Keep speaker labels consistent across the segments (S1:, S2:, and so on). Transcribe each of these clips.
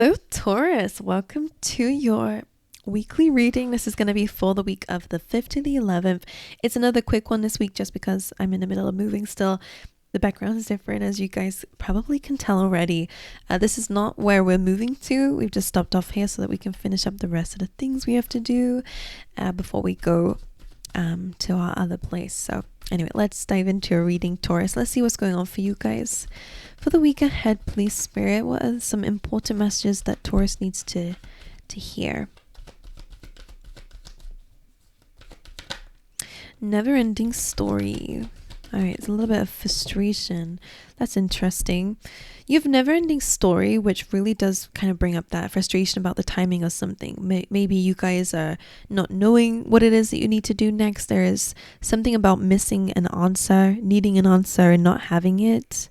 S1: Hello, Taurus. Welcome to your weekly reading. This is going to be for the week of the 5th to the 11th. It's another quick one this week just because I'm in the middle of moving still. The background is different, as you guys probably can tell already. This is not where we're moving to. We've just stopped off here so that we can finish up the rest of the things we have to do before we go to our other place. So anyway, let's dive into a reading, Taurus. Let's see what's going on for you guys for the week ahead. Please, Spirit, what are some important messages that Taurus needs to hear? Never ending story. All right, it's a little bit of frustration. That's interesting. You have never ending story, which really does kind of bring up that frustration about the timing of something. Maybe you guys are not knowing what it is that you need to do next. There is something about missing an answer, needing an answer and not having it.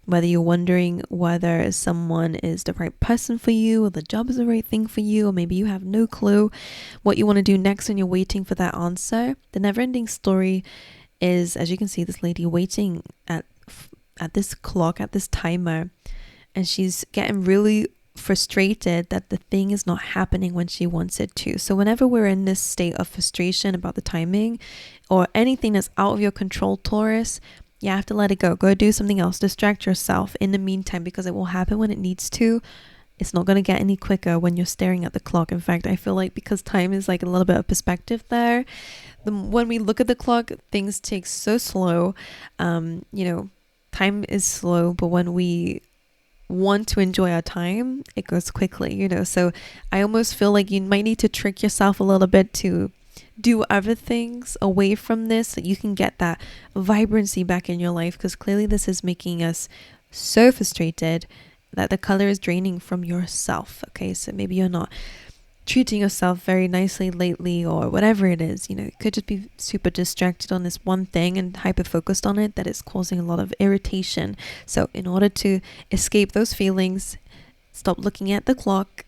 S1: Whether you're wondering whether someone is the right person for you or the job is the right thing for you, or maybe you have no clue what you want to do next and you're waiting for that answer. The never-ending story is, as you can see, this lady waiting at this clock, at this timer, and she's getting really frustrated that the thing is not happening when she wants it to. So whenever we're in this state of frustration about the timing or anything that's out of your control, Taurus, you have to let it go. Go do something else. Distract yourself in the meantime, because it will happen when it needs to. It's not going to get any quicker when you're staring at the clock. In fact, I feel like because time is like a little bit of perspective there, when we look at the clock, things take so slow. Time is slow, but when we want to enjoy our time, it goes quickly, So I almost feel like you might need to trick yourself a little bit to do other things away from this so you can get that vibrancy back in your life, because clearly this is making us so frustrated that the color is draining from yourself. Okay, so maybe you're not treating yourself very nicely lately or whatever it is. You could just be super distracted on this one thing and hyper focused on it that is causing a lot of irritation. So in order to escape those feelings, stop looking at the clock.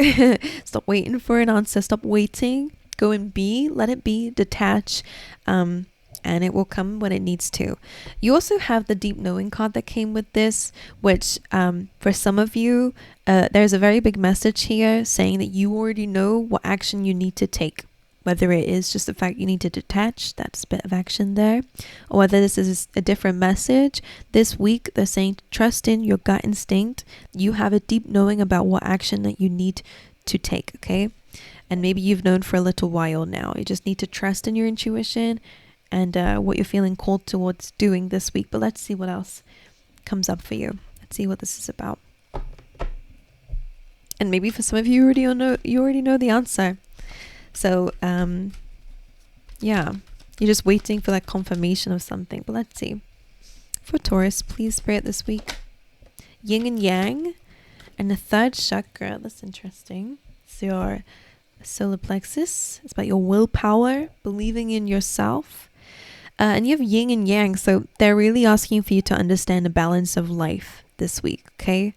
S1: Stop waiting for an answer. Stop waiting. Go and be, let it be, detach, and it will come when it needs to. You also have the deep knowing card that came with this, which for some of you, there's a very big message here saying that you already know what action you need to take. Whether it is just the fact you need to detach, that's a bit of action there, or whether this is a different message. This week, they're saying trust in your gut instinct. You have a deep knowing about what action that you need to take, okay? And maybe you've known for a little while now. You just need to trust in your intuition and what you're feeling called towards doing this week. But let's see what else comes up for you. Let's see what this is about. And maybe for some of you, you already know the answer. So, you're just waiting for that confirmation of something. But let's see. For Taurus, please, Spirit, this week. Yin and Yang and the third chakra. That's interesting. It's your solar plexus. It's about your willpower, believing in yourself. And you have yin and yang. So they're really asking for you to understand the balance of life this week, okay?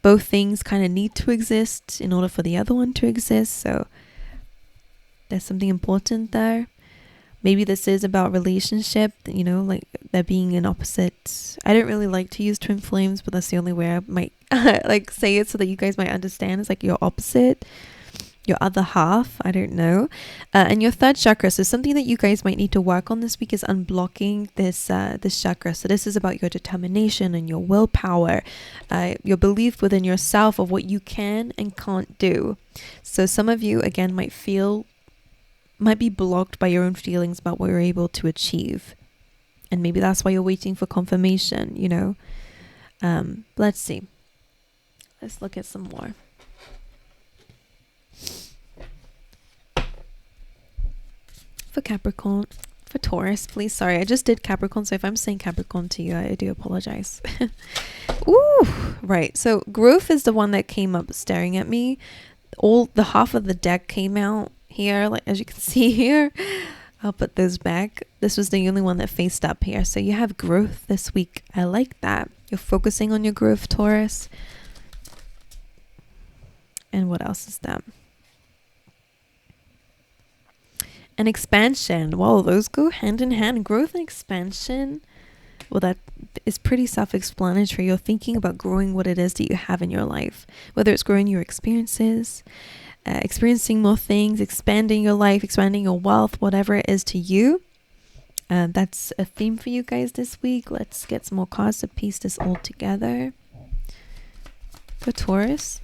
S1: Both things kind of need to exist in order for the other one to exist. So there's something important there. Maybe this is about relationship, like there being an opposite. I don't really like to use twin flames, but that's the only way I might like say it so that you guys might understand. It's like your opposite, your other half. I don't know. And your third chakra. So something that you guys might need to work on this week is unblocking this chakra. So this is about your determination and your willpower, your belief within yourself of what you can and can't do. So some of you, again, might be blocked by your own feelings about what you're able to achieve. And maybe that's why you're waiting for confirmation, Let's see. Let's look at some more. For Capricorn, for Taurus, please. Sorry, I just did Capricorn, so if I'm saying Capricorn to you, I do apologize. Ooh, right. So growth is the one that came up staring at me. All the half of the deck came out here, like as you can see here. I'll put those back. This was the only one that faced up here. So you have growth this week. I like that. You're focusing on your growth, Taurus. And what else is that? And expansion. Whoa, those go hand in hand. Growth and expansion. Well, that is pretty self-explanatory. You're thinking about growing what it is that you have in your life, whether it's growing your experiences, experiencing more things, expanding your life, expanding your wealth, whatever it is to you. That's a theme for you guys this week. Let's get some more cards to piece this all together. For Taurus,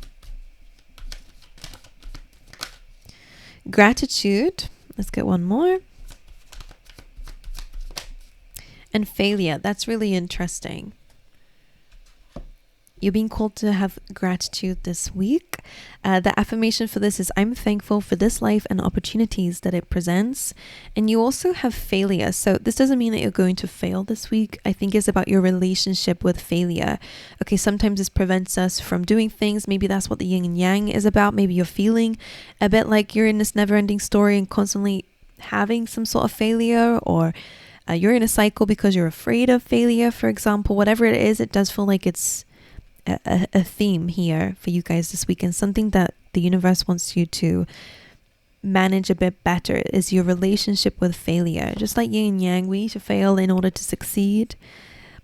S1: gratitude. Let's get one more. And failure. That's really interesting. You're being called to have gratitude this week. The affirmation for this is, I'm thankful for this life and opportunities that it presents. And you also have failure. So this doesn't mean that you're going to fail this week. I think it's about your relationship with failure. Okay, sometimes this prevents us from doing things. Maybe that's what the yin and yang is about. Maybe you're feeling a bit like you're in this never-ending story and constantly having some sort of failure, or you're in a cycle because you're afraid of failure, for example. Whatever it is, it does feel like it's a theme here for you guys this weekend. Something that the universe wants you to manage a bit better is your relationship with failure. Just like yin and yang, we need to fail in order to succeed.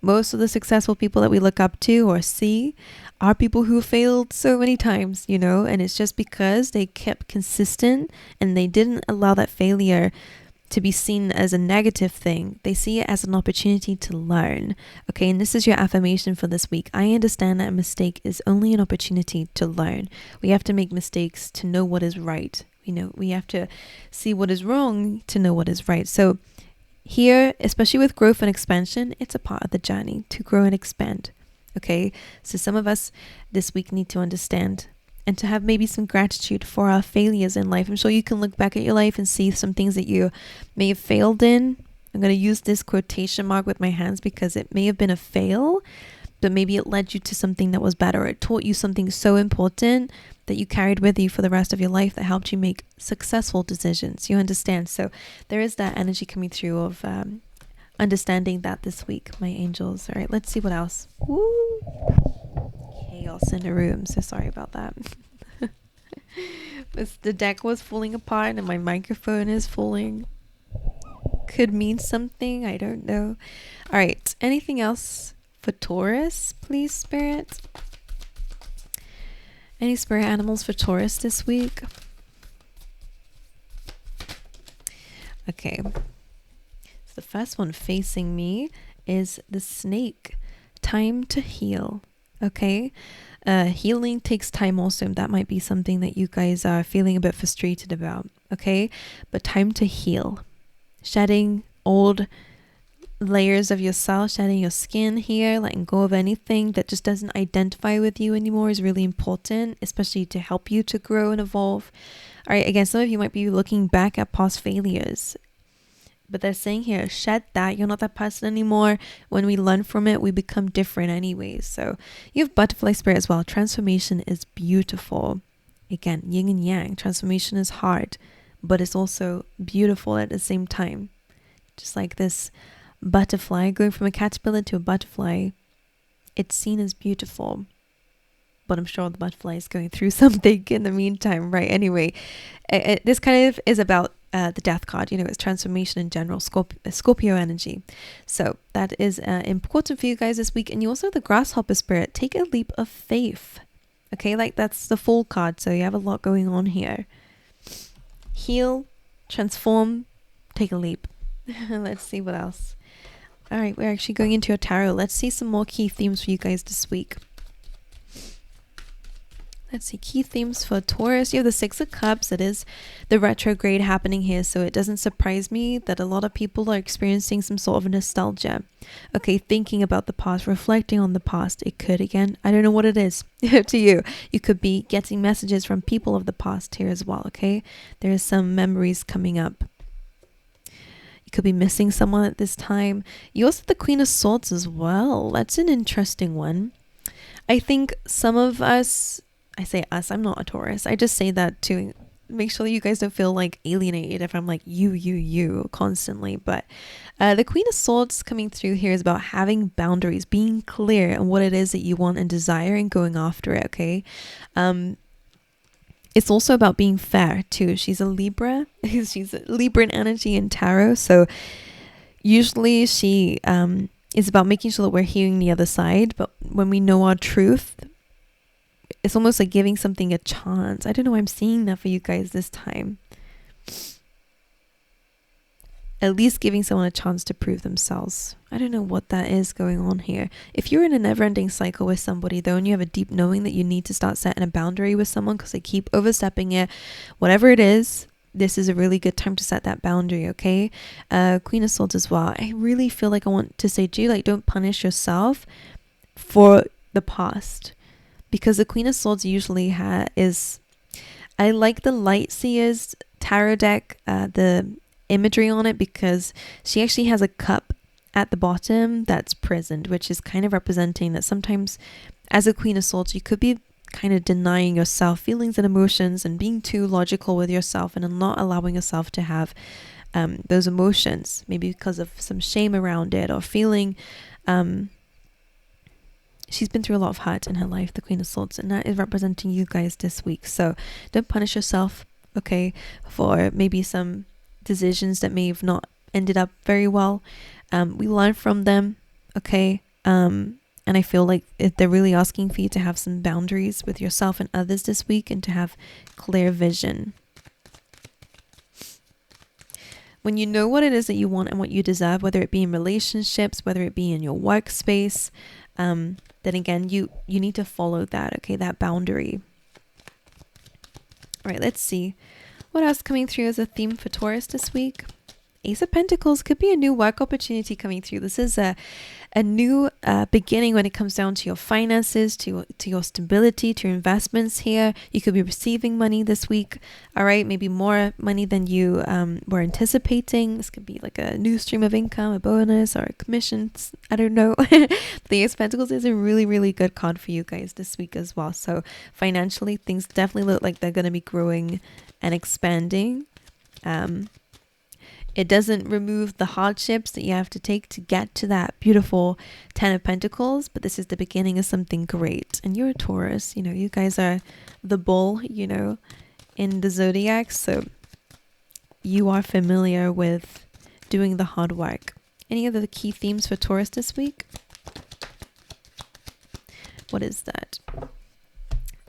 S1: Most of the successful people that we look up to or see are people who failed so many times, you know, and it's just because they kept consistent and they didn't allow that failure to be seen as a negative thing. They see it as an opportunity to learn. Okay, and this is your affirmation for this week. I understand that a mistake is only an opportunity to learn. We have to make mistakes to know what is right. You know, we have to see what is wrong to know what is right. So here, especially with growth and expansion, it's a part of the journey to grow and expand. Okay, so some of us this week need to understand and to have maybe some gratitude for our failures in life. I'm sure you can look back at your life and see some things that you may have failed in. I'm going to use this quotation mark with my hands because it may have been a fail, but maybe it led you to something that was better. It taught you something so important that you carried with you for the rest of your life that helped you make successful decisions. You understand? So there is that energy coming through of understanding that this week, my angels. All right, let's see what else. Woo! Chaos in the room. So sorry about that. The deck was falling apart and my microphone is falling. Could mean something. I don't know. All right. Anything else for Taurus, please, Spirit? Any spirit animals for Taurus this week? Okay. So the first one facing me is the snake. Time to heal. Okay. Healing takes time also. That might be something that you guys are feeling a bit frustrated about. Okay. But time to heal. Shedding old layers of yourself, shedding your skin here, letting go of anything that just doesn't identify with you anymore is really important, especially to help you to grow and evolve. All right. Again, some of you might be looking back at past failures, but they're saying here, shed that. You're not that person anymore. When we learn from it, we become different anyways. So you have butterfly spirit as well. Transformation is beautiful. Again, yin and yang. Transformation is hard, but it's also beautiful at the same time. Just like this butterfly going from a caterpillar to a butterfly, it's seen as beautiful. But I'm sure the butterfly is going through something in the meantime, right? Anyway, this kind of is about the death card, you know, it's transformation in general, Scorpio energy. So that is important for you guys this week. And you also have the grasshopper spirit. Take a leap of faith. Okay, like that's the full card. So you have a lot going on here. Heal, transform, take a leap. Let's see what else. All right, we're actually going into your tarot. Let's see some more key themes for you guys this week. Let's see, key themes for Taurus. You have the Six of Cups. It is the retrograde happening here, so it doesn't surprise me that a lot of people are experiencing some sort of nostalgia. Okay, thinking about the past, reflecting on the past. It could, again, I don't know what it is to you. You could be getting messages from people of the past here as well, okay? There are some memories coming up. You could be missing someone at this time. You also have the Queen of Swords as well. That's an interesting one. I think some of us, I say us, I'm not a Taurus. I just say that to make sure you guys don't feel like alienated if I'm like you constantly. But the Queen of Swords coming through here is about having boundaries, being clear on what it is that you want and desire and going after it, okay? It's also about being fair too. She's a Libra. She's a Libran energy in tarot. So usually she is about making sure that we're hearing the other side. But when we know our truth, it's almost like giving something a chance. I don't know why I'm seeing that for you guys this time. At least giving someone a chance to prove themselves. I don't know what that is going on here. If you're in a never-ending cycle with somebody though, and you have a deep knowing that you need to start setting a boundary with someone because they keep overstepping it, whatever it is, this is a really good time to set that boundary, okay? Queen of Swords as well. I really feel like I want to say to you, like, don't punish yourself for the past. Because the Queen of Swords usually is... I like the Light Seer's tarot deck, the imagery on it, because she actually has a cup at the bottom that's prisoned, which is kind of representing that sometimes as a Queen of Swords you could be kind of denying yourself feelings and emotions and being too logical with yourself and not allowing yourself to have those emotions, maybe because of some shame around it or feeling she's been through a lot of hurt in her life, the Queen of Swords, and that is representing you guys this week. So don't punish yourself, okay, for maybe some decisions that may have not ended up very well. We learn from them, okay, and I feel like they're really asking for you to have some boundaries with yourself and others this week and to have clear vision. When you know what it is that you want and what you deserve, whether it be in relationships, whether it be in your workspace, then again, you need to follow that, okay, that boundary. All right, let's see. What else coming through as a theme for Taurus this week? Ace of Pentacles could be a new work opportunity coming through. This is a new beginning when it comes down to your finances, to your stability, to your investments here. You could be receiving money this week, all right? Maybe more money than you were anticipating. This could be like a new stream of income, a bonus, or a commission. I don't know. The Ace of Pentacles is a really, really good card for you guys this week as well. So financially, things definitely look like they're going to be growing and expanding. It doesn't remove the hardships that you have to take to get to that beautiful 10 of Pentacles, but this is the beginning of something great. And you're a Taurus, you know, you guys are the bull, you know, in the zodiac, so you are familiar with doing the hard work. Any other key themes for Taurus this week? What is that?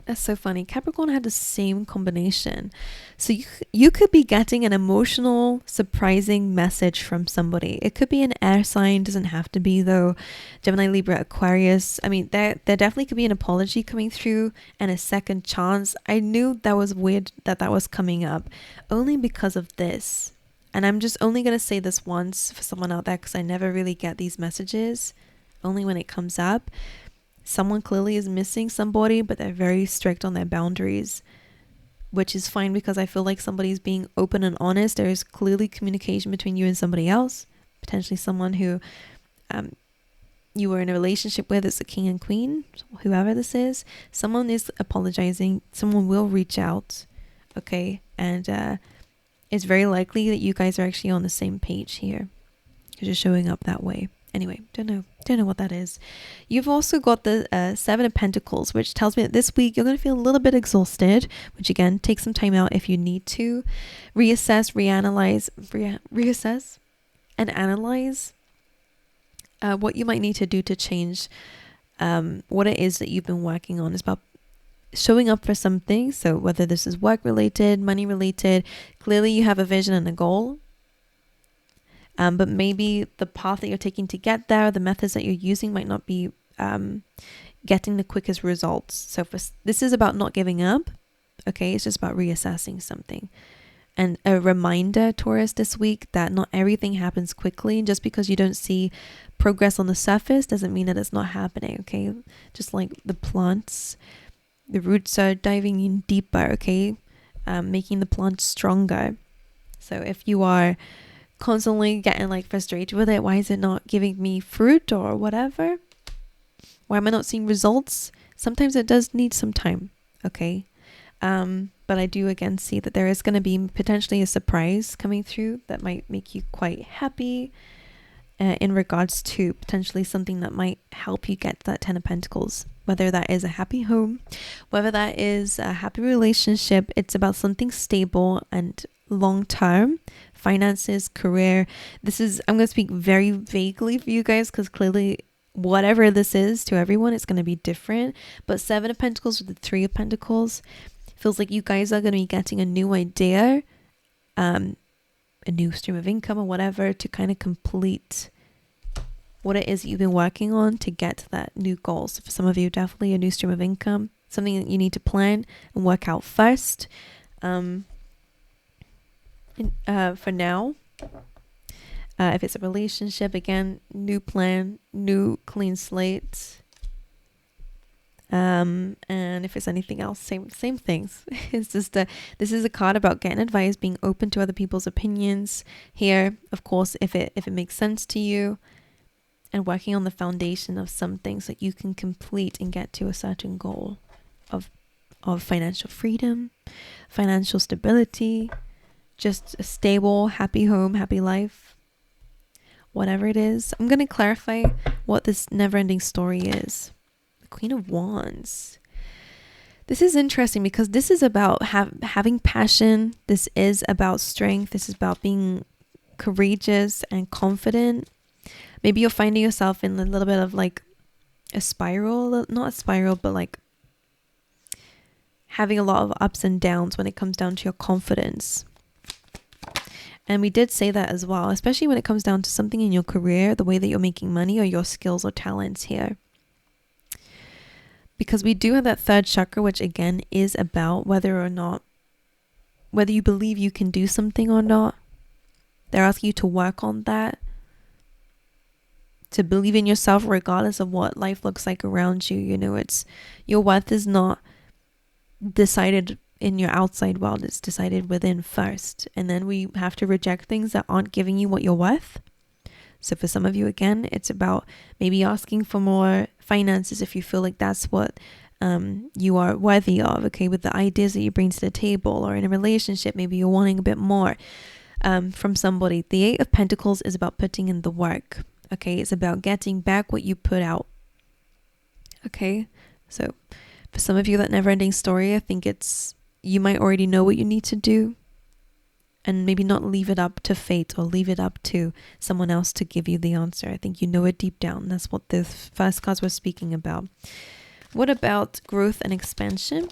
S1: That's so funny. Capricorn had the same combination. So you could be getting an emotional, surprising message from somebody. It could be an air sign, doesn't have to be though. Gemini, Libra, Aquarius. I mean, there definitely could be an apology coming through and a second chance. I knew that was weird that was coming up only because of this. And I'm just only going to say this once for someone out there because I never really get these messages, only when it comes up. Someone clearly is missing somebody, but they're very strict on their boundaries, which is fine because I feel like somebody's being open and honest. There is clearly communication between you and somebody else, potentially someone who you were in a relationship with. It's a king and queen, whoever this is. Someone is apologizing. Someone will reach out, okay? And it's very likely that you guys are actually on the same page here because you're showing up that way. Anyway, don't know what that is. You've also got the 7 of Pentacles, which tells me that this week you're going to feel a little bit exhausted, which again, take some time out if you need to. Reassess, reassess and analyze what you might need to do to change what it is that you've been working on. It's about showing up for something. So whether this is work related, money related, clearly you have a vision and a goal. But maybe the path that you're taking to get there, the methods that you're using might not be getting the quickest results. So this is about not giving up, okay? It's just about reassessing something. And a reminder, Taurus, this week that not everything happens quickly. Just because you don't see progress on the surface doesn't mean that it's not happening, okay? Just like the plants, the roots are diving in deeper, okay? Making the plant stronger. So if you are constantly getting like frustrated with it, why is it not giving me fruit or whatever, why am I not seeing results? Sometimes it does need some time, okay? But I do again see that there is going to be potentially a surprise coming through that might make you quite happy in regards to potentially something that might help you get that 10 of Pentacles, whether that is a happy home, whether that is a happy relationship. It's about something stable and long term finances, career. I'm going to speak very vaguely for you guys because clearly whatever this is to everyone, it's going to be different. But Seven of Pentacles with the Three of Pentacles feels like you guys are going to be getting a new idea, a new stream of income or whatever to kind of complete what it is you've been working on to get to that new goal. So for some of you, definitely a new stream of income, something that you need to plan and work out first. For now, if it's a relationship, again, new plan, new clean slate. And if it's anything else, same things. It's just this is a card about getting advice, being open to other people's opinions here, of course, if it makes sense to you, and working on the foundation of some things that you can complete and get to a certain goal of financial freedom, financial stability, just a stable, happy home, happy life, whatever it is. I'm going to clarify what this never-ending story is. Queen of Wands. This is interesting because this is about having passion. This is about strength. This is about being courageous and confident. Maybe you're finding yourself in a little bit of like a spiral, not a spiral, but like having a lot of ups and downs when it comes down to your confidence. And we did say that as well, especially when it comes down to something in your career, the way that you're making money or your skills or talents here. Because we do have that third chakra, which again is about whether you believe you can do something or not. They're asking you to work on that, to believe in yourself regardless of what life looks like around you. You know, it's your worth is not decided in your outside world, it's decided within first. And then we have to reject things that aren't giving you what you're worth. So for some of you, again, it's about maybe asking for more finances if you feel like that's what you are worthy of, okay, with the ideas that you bring to the table, or in a relationship, maybe you're wanting a bit more from somebody. The Eight of Pentacles is about putting in the work, okay? It's about getting back what you put out, okay? So for some of you, that never-ending story, I think you might already know what you need to do, and maybe not leave it up to fate or leave it up to someone else to give you the answer. I think you know it deep down. That's what the first cards were speaking about. What about growth and expansion?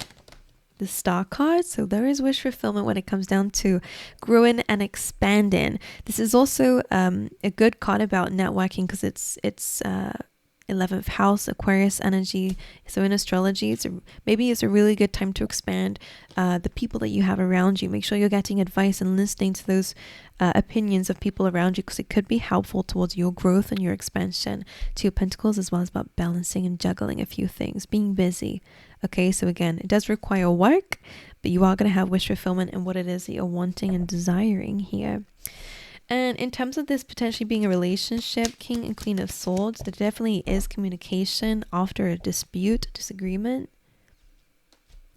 S1: The Star card. So there is wish fulfillment when it comes down to growing and expanding. This is also a good card about networking because it's 11th house, Aquarius energy. So in astrology, maybe it's a really good time to expand the people that you have around you. Make sure you're getting advice and listening to those opinions of people around you, because it could be helpful towards your growth and your expansion. Two of Pentacles as well as about balancing and juggling a few things, being busy. Okay, so again, it does require work, but you are going to have wish fulfillment in what it is that you're wanting and desiring here. And in terms of this potentially being a relationship, King and Queen of Swords, there definitely is communication after a dispute, disagreement,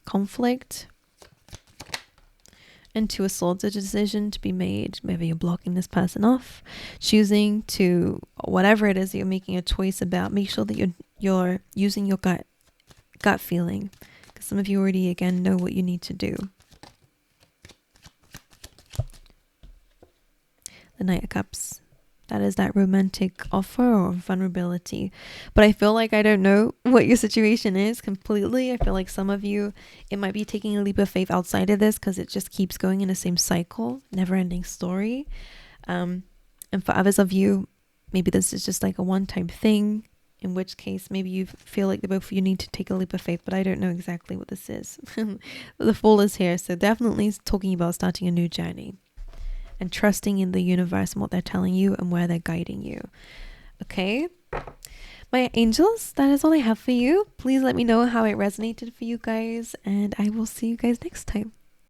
S1: conflict. And Two of Swords, a decision to be made. Maybe you're blocking this person off, choosing to, whatever it is that you're making a choice about, make sure that you're using your gut feeling, because some of you already, again, know what you need to do. The Knight of Cups, that is that romantic offer or vulnerability. But I feel like I don't know what your situation is completely. I feel like some of you, it might be taking a leap of faith outside of this because it just keeps going in the same cycle, never-ending story. And for others of you, maybe this is just like a one-time thing, in which case maybe you feel like the both of you need to take a leap of faith, but I don't know exactly what this is. The Fool is here, so definitely talking about starting a new journey and trusting in the universe and what they're telling you and where they're guiding you. Okay, my angels, that is all I have for you. Please let me know how it resonated for you guys, and I will see you guys next time.